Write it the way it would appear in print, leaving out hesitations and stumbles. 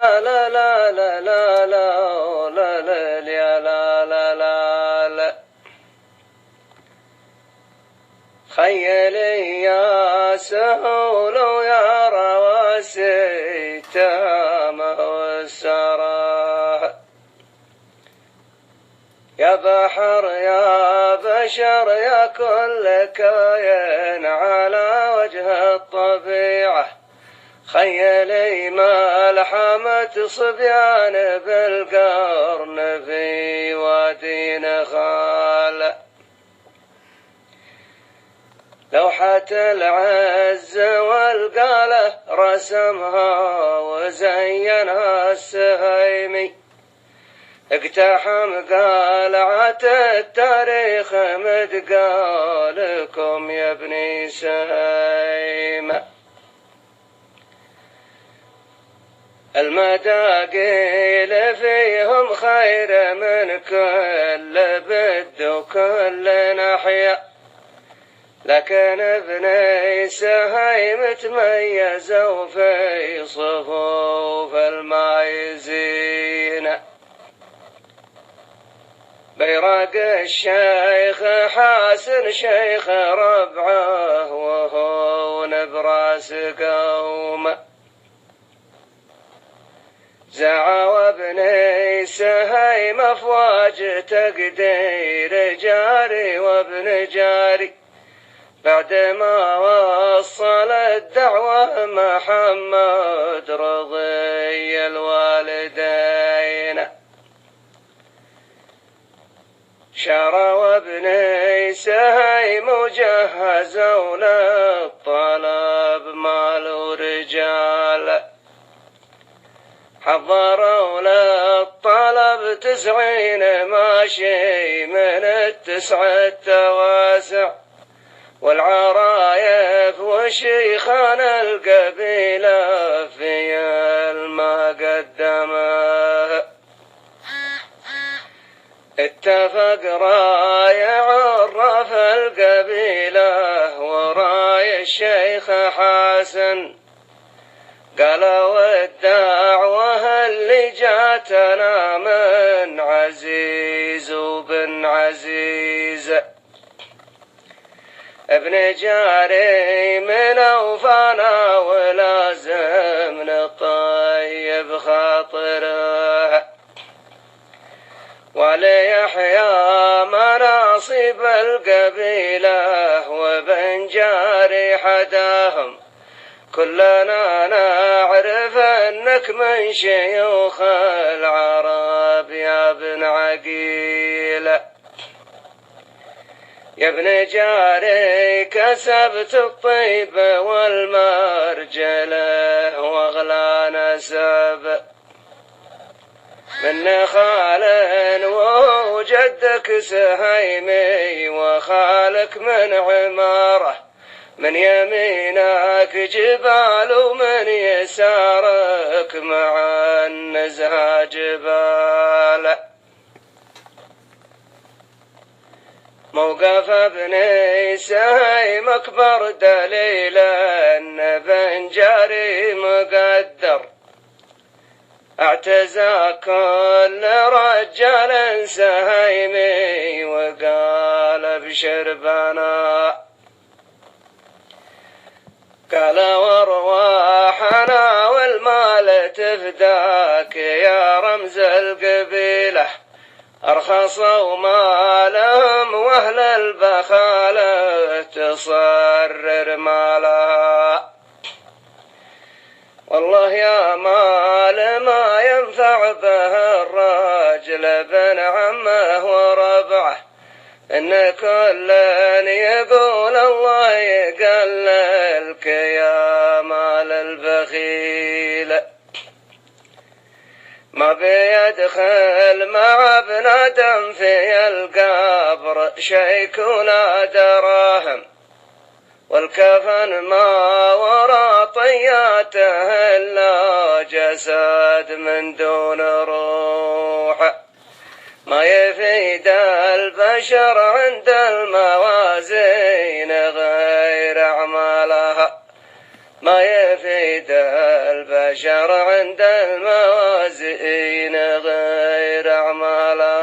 لا لا لا لا لا لا لا لا لا لا لا لا خيلي يا سهول يا رواسي تامة والسراء يا بحر يا بشر يا كل كائن على وجه الطبيعة خيلي ملحمة صبيان بالقرن في وادي نخال لوحة العز والقالة رسمها وزينها السهيمي اقتحم قلعة التاريخ مدقالكم يا ابني سهيمة المداقيل فيهم خير من كل بد وكل ناحية لكن ابني سهيم تميزوا في صفوف المايزين بيراق الشيخ حاسن شيخ ربعه وهو نبراس قومه زعوا ابني سهيم افواج تقدير جاري وابن جاري بعدما وصل الدعوة محمد رضي الوالدين شروا ابني سهيم وجهزوا للطلب مال ورجال حضروا للطلب 90 ماشي من التسعة تواسع والعرايف وشيخان القبيلة في المقدمة اتفق راية عرف القبيلة وراي الشيخ حسن قالوا الدعوة اللي جاتنا من عزيز وبن عزيز ابن جاري من اوفانا ولازم نطيب خاطره وليحيا مناصب القبيلة وبن جاري حداهم كلنا نعرف انك من شيوخ العرب يا ابن عقيل يا ابن جاري كسبت الطيب والمرجله واغلى نسب من خال وجدك سهيمي وخالك من عماره من يمينك جبال ومن يسارك مع النزهة جبال موقف ابني سهيم اكبر دليل ان بن جاري مقدر اعتزى كل رجال سهيمي وقال ابشر بنا قال وارواحنا والمال تفداك يا رمز القبيلة ارخصوا مالهم واهل البخالة تصرر مالها والله يا مال ما ينفع به الراجل بن عمه وربعه إن كل يقول الله يقللك يا مال البخيل ما بيدخل مع ابن آدم في القبر شيك ولا دراهم والكفن ما ورا طياته إلا جسد من دون روح ما يفيد البشر عند الموازين غير أعمالها ما يفيد البشر عند الموازين وزين غير أعمالا